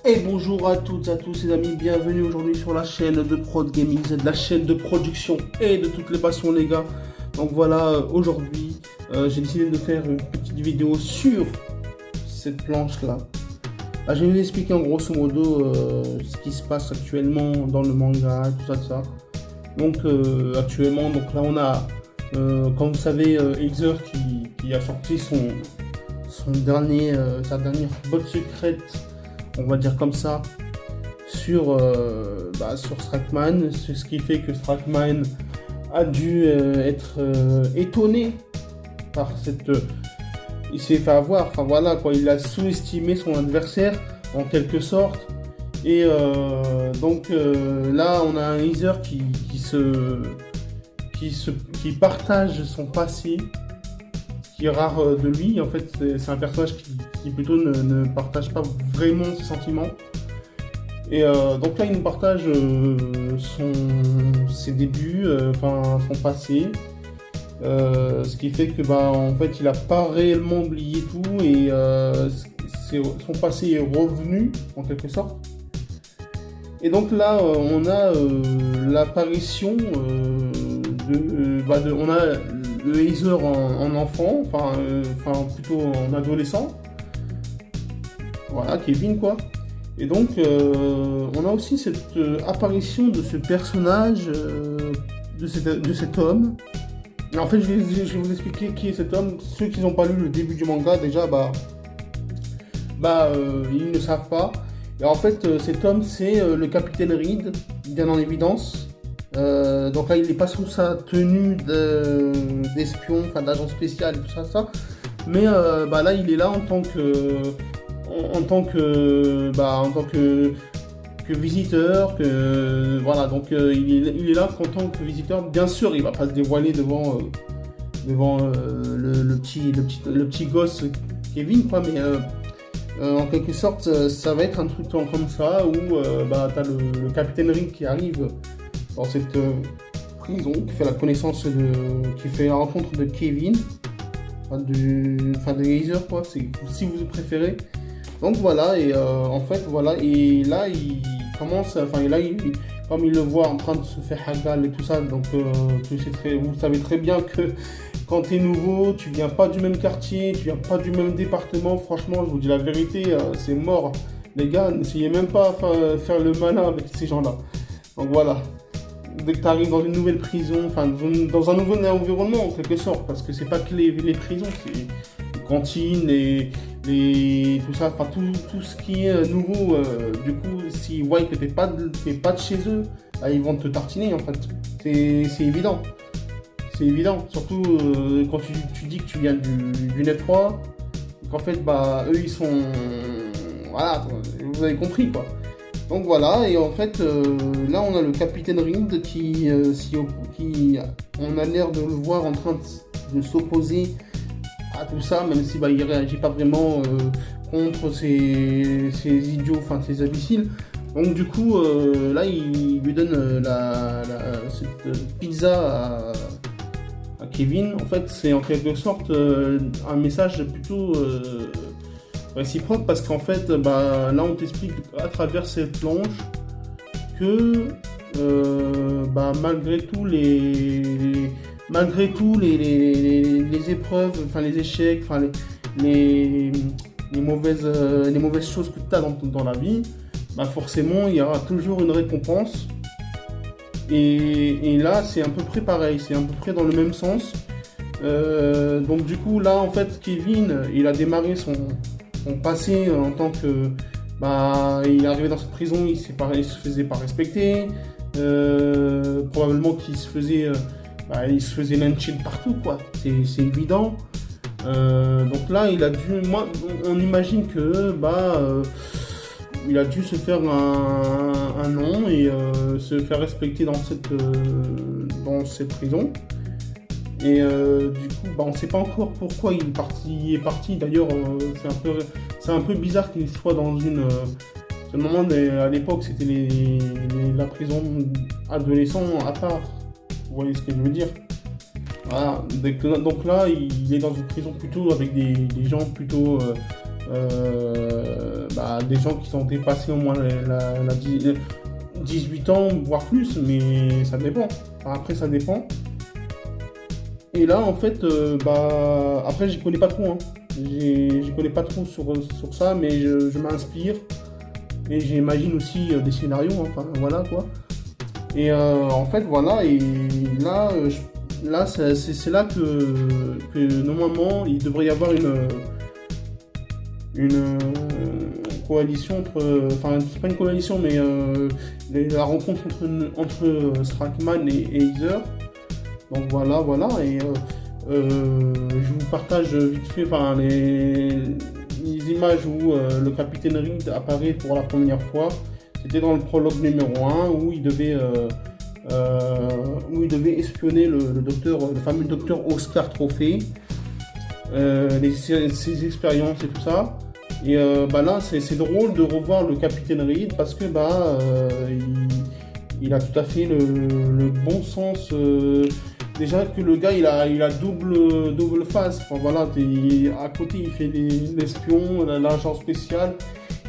Et bonjour à toutes et à tous les amis, bienvenue aujourd'hui sur la chaîne de Prod Gaming, c'est la chaîne de production et de toutes les passions les gars. Donc voilà, aujourd'hui j'ai décidé de faire une petite vidéo sur cette planche là. Je vais vous expliquer en grosso modo ce qui se passe actuellement dans le manga, tout ça. Donc actuellement, donc là on a, comme vous savez, Elzer qui a sorti son dernier, sa dernière botte secrète, on va dire comme ça, sur Strackman, c'est ce qui fait que Strackman a dû être étonné par cette... il s'est fait avoir, enfin voilà quoi, il a sous-estimé son adversaire en quelque sorte. Et là on a un Heather qui partage son passé, qui est rare de lui. En fait, c'est un personnage qui plutôt ne partage pas vraiment ses sentiments. Et donc là, il nous partage ses débuts, son passé. Ce qui fait que en fait, il a pas réellement oublié tout et son passé est revenu en quelque sorte. Et donc là, on a l'apparition on a le Heather en enfant, plutôt en adolescent. Voilà, Kevin quoi. Et donc, on a aussi cette apparition de ce personnage, de cet homme. Et en fait, je vais vous expliquer qui est cet homme. Ceux qui n'ont pas lu le début du manga, déjà, ils ne savent pas. Et en fait, cet homme, c'est le capitaine Reed, bien en évidence. Donc là, il n'est pas sous sa tenue d'espion, d'agent spécial et tout ça. Mais là, il est là en tant que visiteur, voilà. Donc il est là en tant que visiteur. Bien sûr, il va pas se dévoiler devant le petit gosse Kevin, quoi. Mais en quelque sorte, ça va être un truc comme ça où t'as le capitaine Reed qui arrive dans cette prison, qui fait qui fait la rencontre de Kevin, de Heather quoi, si vous préférez. Donc voilà, et en fait voilà, et là il commence, comme il le voit en train de se faire hagal et tout ça, donc vous savez très bien que quand tu es nouveau, tu viens pas du même quartier, tu viens pas du même département, franchement je vous dis la vérité, c'est mort. Les gars, n'essayez même pas à faire le malin avec ces gens-là. Donc voilà. Dès que tu arrives dans une nouvelle prison, dans un nouveau environnement en quelque sorte, parce que c'est pas que les prisons, c'est les cantines, tout ça, tout ce qui est nouveau. Du coup, s'ils voient que t'es pas de chez eux, ils vont te tartiner en fait. C'est évident. C'est évident, surtout quand tu dis que tu viens du Net3, qu'en fait, eux ils sont. Voilà, vous avez compris quoi. Donc voilà, et en fait, là on a le capitaine Reed qui on a l'air de le voir en train de s'opposer à tout ça, même si il réagit pas vraiment contre ces idiots, ces imbéciles. Donc du coup, là il lui donne cette pizza à Kevin. En fait, c'est en quelque sorte un message plutôt réciproque, parce qu'en fait, là on t'explique à travers cette planche que malgré tout les épreuves, les échecs, les mauvaises choses que tu as dans la vie, forcément il y aura toujours une récompense. Et là c'est à peu près pareil, c'est à peu près dans le même sens. Donc du coup là en fait Kevin il a démarré son passé en tant que il est arrivé dans cette prison, il se faisait pas respecter, probablement qu'il se faisait lyncher partout quoi, c'est évident. Donc là on imagine que il a dû se faire un nom et se faire respecter dans cette prison. Et du coup, on ne sait pas encore pourquoi il est parti. D'ailleurs, c'est un peu bizarre qu'il soit dans une. Seulement, à l'époque, c'était la prison adolescent à part. Vous voyez ce que je veux dire? Voilà. Donc là, il est dans une prison plutôt avec des gens plutôt des gens qui ont dépassé au moins 18 ans, voire plus, mais ça dépend. Après, ça dépend. Et là, en fait, après, j'y connais pas trop. Hein. J'y connais pas trop sur ça, mais je m'inspire. Et j'imagine aussi des scénarios, hein. Enfin, voilà quoi. Et en fait, voilà. Et là, c'est là que normalement, il devrait y avoir une coalition enfin, c'est pas une coalition, mais la rencontre entre Strakman et Heiser. Donc voilà, et je vous partage vite fait les images où le capitaine Reed apparaît pour la première fois. C'était dans le prologue numéro 1 où il devait espionner le fameux docteur Oscar Trophée, ses expériences et tout ça. Et là, c'est drôle de revoir le capitaine Reed parce que il a tout à fait le bon sens. Déjà que le gars, il a double face. Enfin, voilà, à côté, il fait l'espion, l'agent spécial.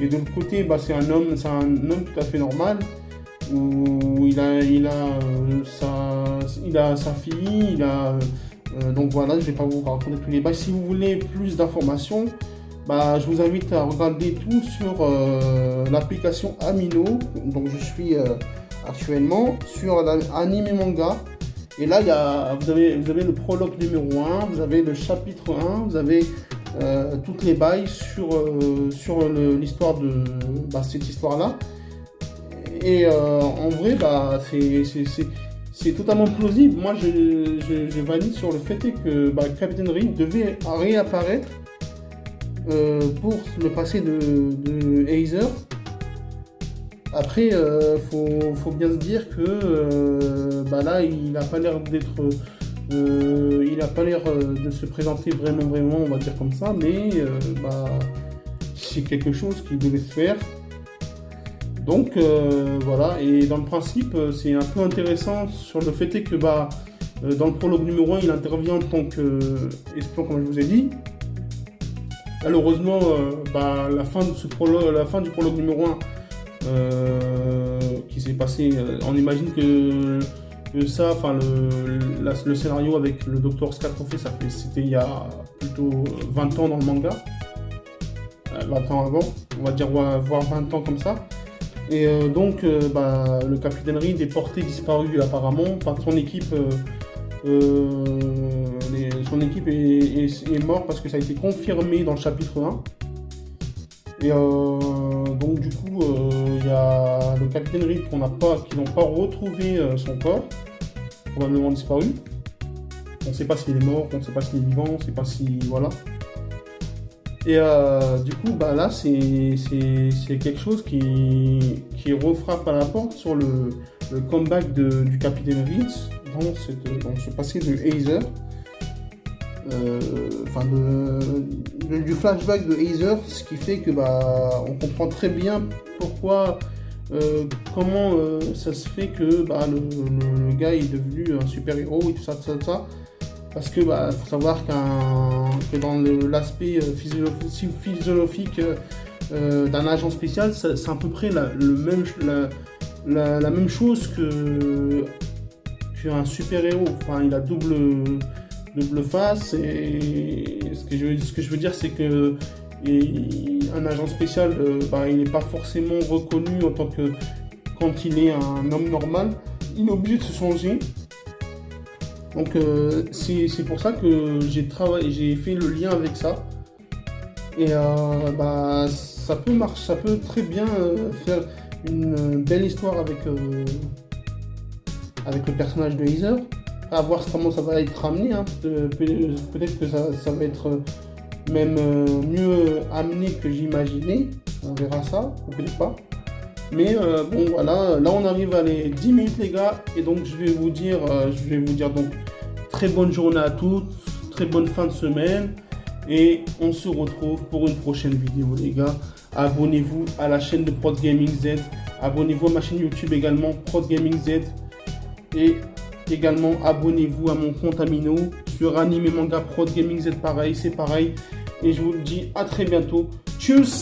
Et de l'autre côté, c'est un homme tout à fait normal. Où il a sa fille, donc voilà, je ne vais pas vous raconter tous les bails. Si vous voulez plus d'informations, je vous invite à regarder tout sur l'application Amino. Donc je suis actuellement sur l'anime manga. Et là, vous avez le prologue numéro 1, vous avez le chapitre 1, vous avez toutes les bails sur l'histoire de cette histoire-là. Et en vrai, c'est totalement plausible. Moi, je valide sur le fait que Captain Reed devait réapparaître pour le passé de Heiser. Après, faut bien se dire que là, il n'a pas l'air d'être, il n'a pas l'air de se présenter vraiment, on va dire comme ça, mais c'est quelque chose qui devait se faire. Donc voilà, et dans le principe, c'est un peu intéressant sur le fait que dans le prologue numéro 1, il intervient en tant qu'espion, comme je vous ai dit. Malheureusement, la fin du prologue numéro 1 qui s'est passé, on imagine que ça, le scénario avec le Dr. Scatrophe, c'était il y a plutôt 20 ans dans le manga, 20 ans avant, on va dire, voire 20 ans comme ça. Et donc, le capitaine Reed est porté disparu apparemment. Enfin, son équipe est morte parce que ça a été confirmé dans le chapitre 1. Et donc du coup, il y a le capitaine Reed qui n'ont pas retrouvé son corps, probablement disparu. On ne sait pas s'il est mort, on ne sait pas s'il est vivant, on ne sait pas si... voilà. Et du coup, là, c'est quelque chose qui refrappe à la porte sur le comeback du capitaine Reed dans ce passé de Heiser. Du flashback de Heiser, ce qui fait que on comprend très bien pourquoi, comment ça se fait que le gars est devenu un super héros et tout ça. Parce que faut savoir que dans l'aspect physiologique d'un agent spécial, c'est à peu près la même chose qu'un super héros. Enfin, il a double face, et ce que je veux dire, c'est que un agent spécial, il n'est pas forcément reconnu en tant que, quand il est un homme normal, il est obligé de se changer. Donc c'est pour ça que j'ai fait le lien avec ça. Et ça peut marcher, ça peut très bien faire une belle histoire avec le personnage de Heiser. À voir comment ça va être amené, hein. Peut-être que ça va être même mieux amené que j'imaginais. On verra ça, ou peut-être pas. Mais bon, voilà, là on arrive à les 10 minutes, les gars, et donc je vais vous dire donc très bonne journée à tous, très bonne fin de semaine, et on se retrouve pour une prochaine vidéo, les gars. Abonnez-vous à la chaîne de Prod Gaming Z, abonnez-vous à ma chaîne YouTube également, Prod Gaming Z, et également abonnez-vous à mon compte Amino sur Anime Manga Prod Gaming Z, pareil, c'est pareil, et je vous le dis à très bientôt Tchuss!